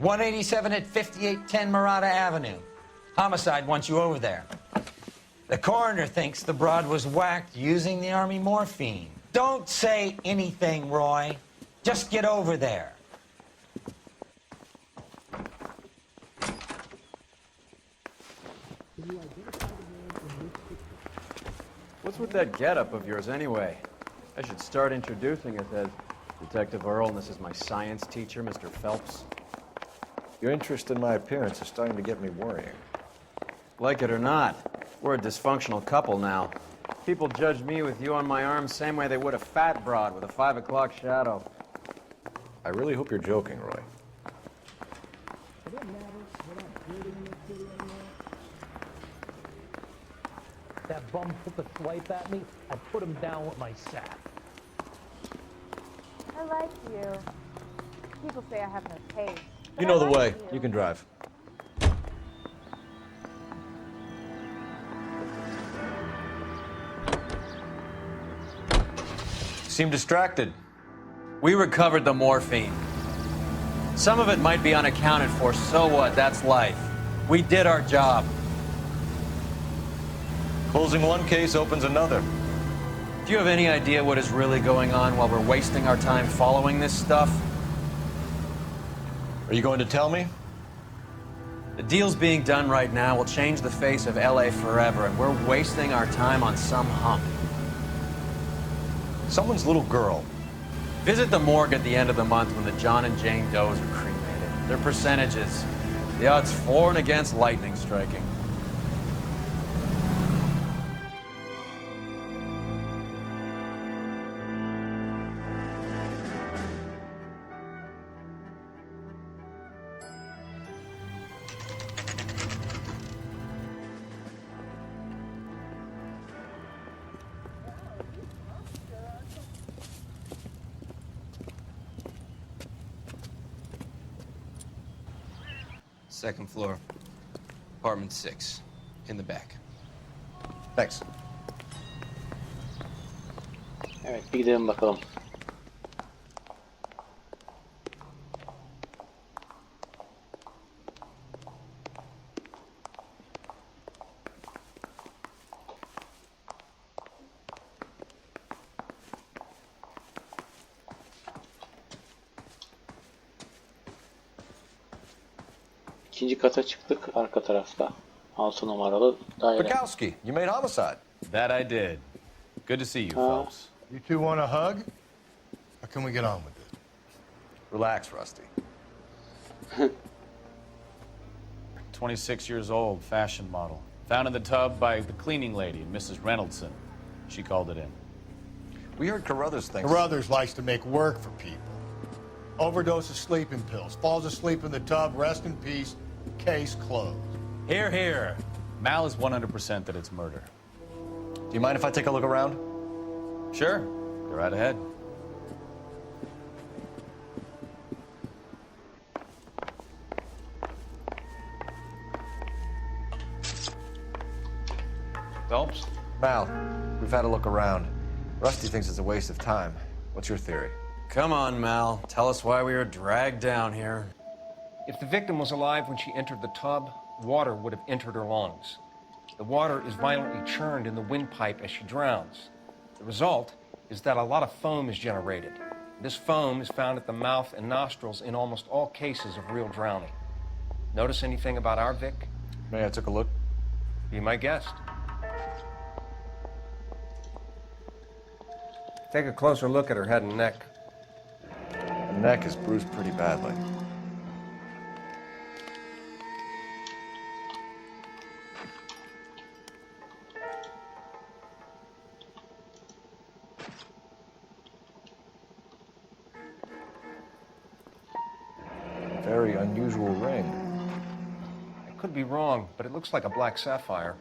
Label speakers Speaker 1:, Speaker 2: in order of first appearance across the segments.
Speaker 1: 187 at 5810 Murata Avenue. Homicide wants you over there. The coroner thinks the broad was whacked using the army morphine. Don't say anything, Roy. Just get over there.
Speaker 2: What's with that getup of yours anyway? I should start introducing it as Detective Earl, and this is my science teacher, Mr. Phelps.
Speaker 3: Your interest in my appearance is starting to get me worrying.
Speaker 2: Like it or not, we're a dysfunctional couple now. People judge me with you on my arm same way they would a fat broad with a 5 o'clock shadow.
Speaker 3: I really hope you're joking, Roy.
Speaker 4: That bum took a swipe at me, I put him down with my sack.
Speaker 5: I like you. People say I have no taste.
Speaker 3: You know the way. You can drive. Seem distracted.
Speaker 2: We recovered the morphine. Some of it might be unaccounted for, so what? That's life. We did our job.
Speaker 3: Closing one case opens another.
Speaker 2: Do you have any idea what is really going on while we're wasting our time following this stuff?
Speaker 3: Are you going to tell me?
Speaker 2: The deals being done right now will change the face of L.A. forever, and we're wasting our time on some hump.
Speaker 3: Someone's little girl.
Speaker 2: Visit the morgue at the end of the month when the John and Jane Does are cremated. Their percentages. The odds for and against lightning striking.
Speaker 6: Second floor, apartment 6, in the back.
Speaker 3: Thanks.
Speaker 7: Evet, bir gidelim bakalım. İkinci kata çıktık, arka tarafta. 6 numaralı daire.
Speaker 3: Bukowski, you made homicide.
Speaker 8: That I did. Good to see you, Phelps.
Speaker 9: You two want a hug? Or can we get on with it?
Speaker 3: Relax, Rusty.
Speaker 8: 26 years old, fashion model. Found in the tub by the cleaning lady, Mrs. Reynoldson. She called it in.
Speaker 3: We heard Carruthers thinks...
Speaker 9: Carruthers likes to make work for people. Overdose of sleeping pills, falls asleep in the tub, rest in peace, case closed.
Speaker 8: Here, here. Mal is 100% that it's murder.
Speaker 3: Do you mind if I take a look around?
Speaker 8: Sure. Go right ahead. Phelps?
Speaker 3: Mal, we've had a look around. Rusty thinks it's a waste of time. What's your theory?
Speaker 2: Come on, Mal. Tell us why we were dragged down here.
Speaker 10: If the victim was alive when she entered the tub, water would have entered her lungs. The water is violently churned in the windpipe as she drowns. The result is that a lot of foam is generated. This foam is found at the mouth and nostrils in almost all cases of real drowning. Notice anything about our Vic?
Speaker 3: May I took a look?
Speaker 10: Be my guest. Take a closer look at her head and neck.
Speaker 3: The neck is bruised pretty badly. Very unusual ring.
Speaker 10: I could be wrong, but it looks like a black sapphire.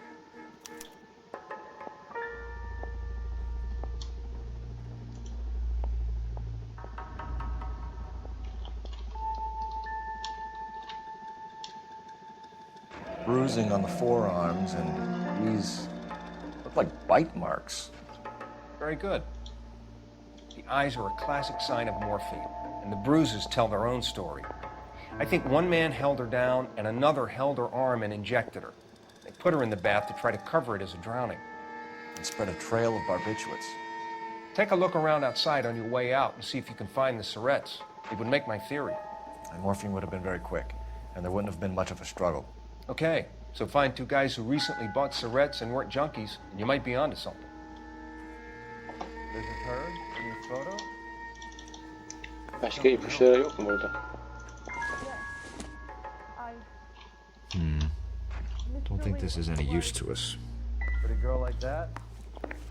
Speaker 3: Bruising on the forearms, and these look like bite marks.
Speaker 10: Very good. The eyes are a classic sign of morphine, and the bruises tell their own story. I think one man held her down and another held her arm and injected her. They put her in the bath to try to cover it as a drowning.
Speaker 3: And spread a trail of barbiturates.
Speaker 10: Take a look around outside on your way out and see if you can find the syrettes. It would make my theory.
Speaker 3: And morphine would have been very quick, and there wouldn't have been much of a struggle.
Speaker 10: Okay, so find two guys who recently bought syrettes and weren't junkies, and you might be onto something.
Speaker 2: This is her in your photo?
Speaker 7: Başka ipuçları yok mu burada?
Speaker 3: Don't think this is any use to us.
Speaker 2: Pretty girl like that?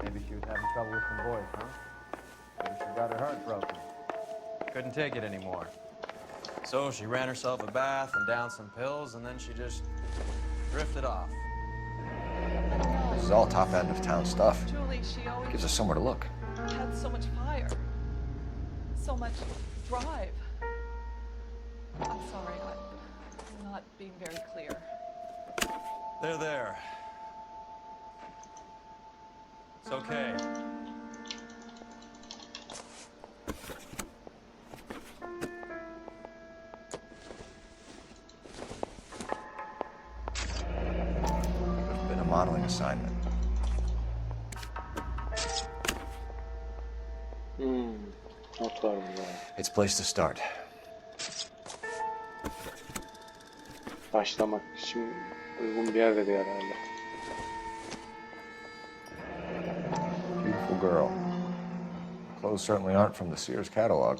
Speaker 2: Maybe she was having trouble with some boys, huh? Maybe she got her heart broken. Couldn't take it anymore. So she ran herself a bath and downed some pills, and then she just drifted off.
Speaker 3: This is all top end of town stuff.
Speaker 11: Julie, she always
Speaker 3: Gives us somewhere to look.
Speaker 11: had so much fire, so much drive. I'm sorry, I'm not being very clear.
Speaker 2: There. It's okay.
Speaker 3: It's been a modeling assignment.
Speaker 7: Not var burada.
Speaker 3: It's a place to start.
Speaker 7: Başlamak için uygun bir yer dedi herhalde.
Speaker 3: Beautiful girl. Clothes certainly aren't from the Sears catalog.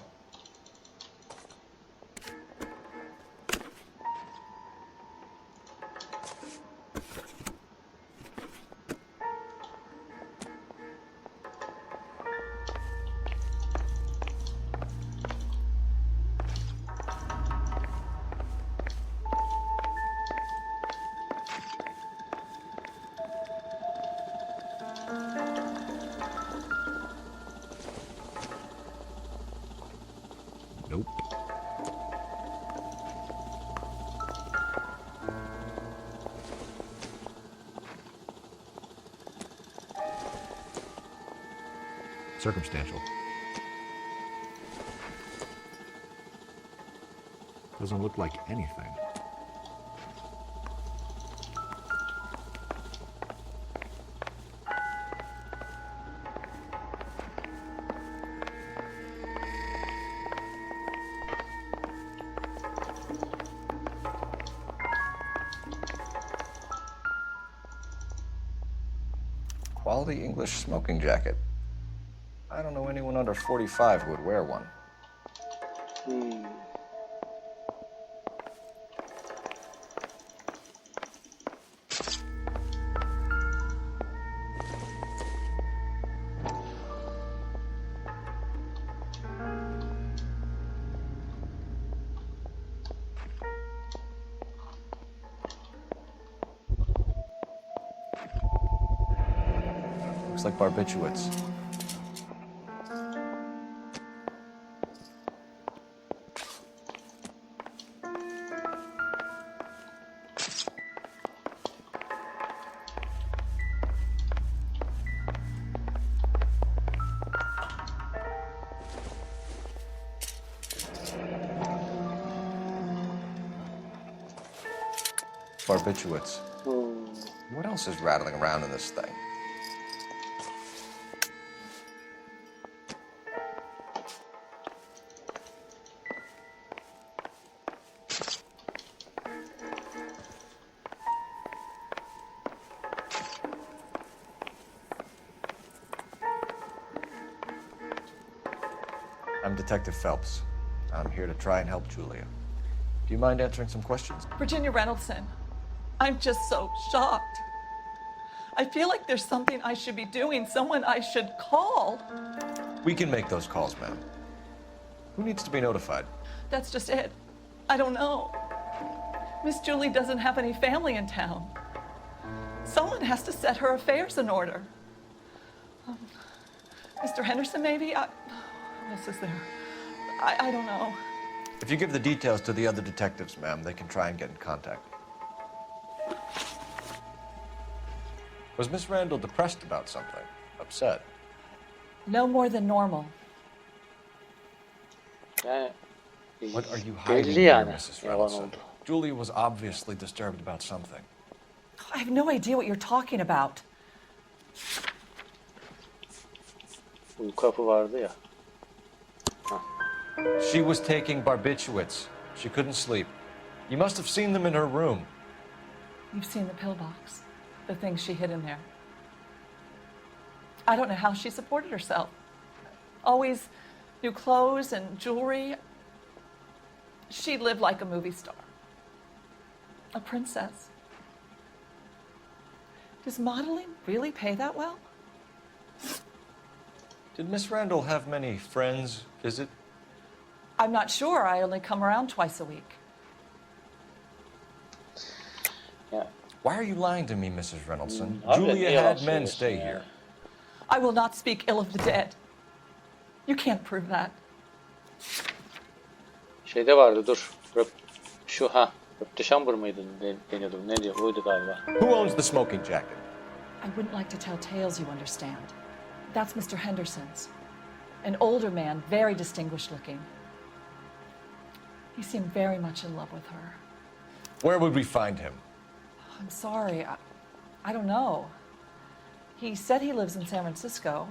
Speaker 3: Nope. Circumstantial. Doesn't look like anything. Quality English smoking jacket. I don't know anyone under 45 who would wear one. Looks like barbiturates. Barbiturates. What else is rattling around in this thing? I'm Detective Phelps. I'm here to try and help Julia. Do you mind answering some questions?
Speaker 11: Virginia Reynoldson, I'm just so shocked. I feel like there's something I should be doing, someone I should call.
Speaker 3: We can make those calls, ma'am. Who needs to be notified?
Speaker 11: That's just it. I don't know. Miss Julie doesn't have any family in town. Someone has to set her affairs in order. Mr. Henderson, maybe? Who else is there? I don't know.
Speaker 3: If you give the details to the other detectives, ma'am, they can try and get in contact. Was Miss Randall depressed about something? Upset?
Speaker 11: No more than normal.
Speaker 7: Yani
Speaker 3: What are you hiding
Speaker 7: Belli
Speaker 3: here,
Speaker 7: yani.
Speaker 3: Mrs.
Speaker 7: Yalan
Speaker 3: Reynolds?
Speaker 7: oldu.
Speaker 3: Julia was obviously disturbed about something.
Speaker 11: I have no idea what you're talking about.
Speaker 7: Uyku hapı vardı ya.
Speaker 3: She was taking barbiturates. She couldn't sleep. You must have seen them in her room.
Speaker 11: You've seen the pillbox, the things she hid in there. I don't know how she supported herself. Always new clothes and jewelry. She lived like a movie star, a princess. Does modeling really pay that well?
Speaker 3: Did Miss Randall have many friends visit?
Speaker 11: I'm not sure. I only come around twice a week.
Speaker 7: Ya,
Speaker 3: Why are you lying to me, Mrs. Reynoldson?
Speaker 7: abi
Speaker 3: Julia
Speaker 7: niye yalan
Speaker 3: had men
Speaker 7: söylüyorsun
Speaker 3: stay
Speaker 7: ya?
Speaker 3: here.
Speaker 11: I will not speak ill of the dead. You can't prove that.
Speaker 7: Şeyde vardı dur. Şu Röpteşambur mıydı deniyordu? Ne diyor? Buydu galiba.
Speaker 3: Who owns the smoking jacket?
Speaker 11: I wouldn't like to tell tales, you understand. That's Mr. Henderson's. An older man, very distinguished looking. He seemed very much in love with her.
Speaker 3: Where would we find him?
Speaker 11: I'm sorry, I don't know. He said he lives in San Francisco.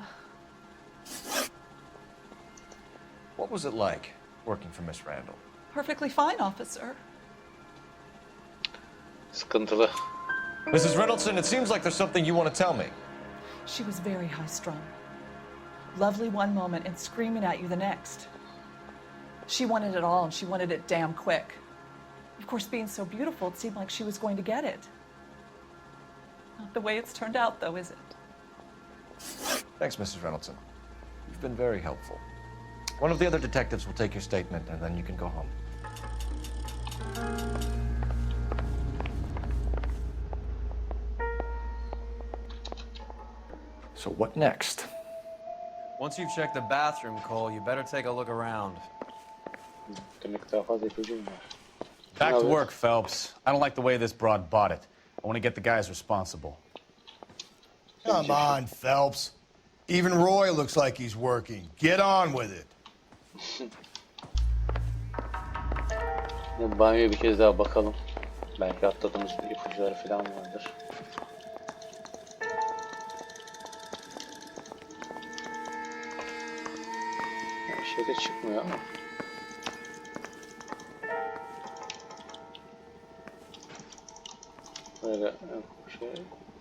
Speaker 3: What was it like working for Miss Randall?
Speaker 11: Perfectly fine, officer.
Speaker 7: Sıkıntılı.
Speaker 3: Mrs. Reynoldson, it seems like there's something you want to tell me.
Speaker 11: She was very high-strung. Lovely one moment and screaming at you the next. She wanted it all, and she wanted it damn quick. Of course, being so beautiful, it seemed like she was going to get it. Not the way it's turned out, though, is it?
Speaker 3: Thanks, Mrs. Reynoldson. You've been very helpful. One of the other detectives will take your statement, and then you can go home. So what next?
Speaker 2: Once you've checked the bathroom, Cole, you better take a look around.
Speaker 7: Demek daha fazla ipucum var.
Speaker 8: Back to
Speaker 7: Evet.
Speaker 8: work, Phelps. I don't like the way this broad bought it. I want to get the guys responsible.
Speaker 9: Come on, Phelps. Even Roy looks like he's working. Get on with it.
Speaker 7: Banyoya bir kez daha bakalım. Belki atladığımız bir ipuçları falan vardır. Bir şey de çıkmıyor ama. Böyle şey,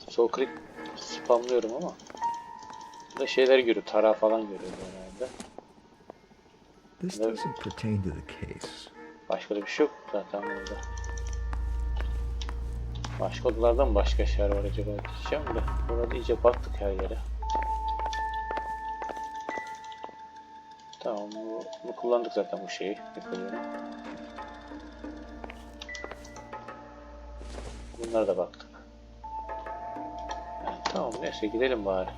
Speaker 7: sol click spamlıyorum ama. Burada şeyler görüyor, tarağı falan görüyorum herhalde.
Speaker 12: This doesn't pertain to the case.
Speaker 7: Başka da bir şey yok zaten burada. Başka odalardan başka şeyler var acaba diyeceğim de. Burada iyice baktık her yere. Tamam, bunu kullandık zaten bu şeyi. Yapıyorum. Bunlara da baktık. Yani, tamam neyse gidelim bari.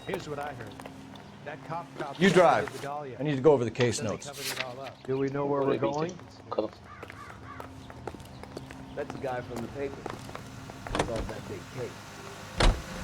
Speaker 4: Here's what I heard. That cop
Speaker 3: You drive.
Speaker 4: the Dahlia.
Speaker 3: I need to go over the case
Speaker 4: Said they
Speaker 3: notes.
Speaker 4: covered it all up. Do we know where we're
Speaker 7: Buraya bir
Speaker 4: going?
Speaker 7: gidecek. Bakalım.
Speaker 12: That's the guy from the paper. Solved that big case.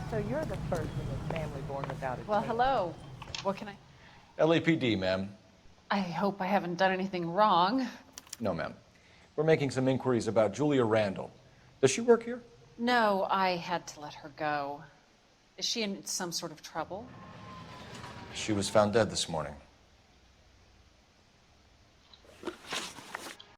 Speaker 5: So you're the first in this family born without a
Speaker 13: Well,
Speaker 5: tail.
Speaker 13: hello. What can I...
Speaker 3: LAPD, ma'am.
Speaker 13: I hope I haven't done anything wrong.
Speaker 3: No, ma'am. We're making some inquiries about Julia Randall. Does she work here?
Speaker 13: No, I had to let her go. Is she in some sort of trouble?
Speaker 3: She was found dead this morning.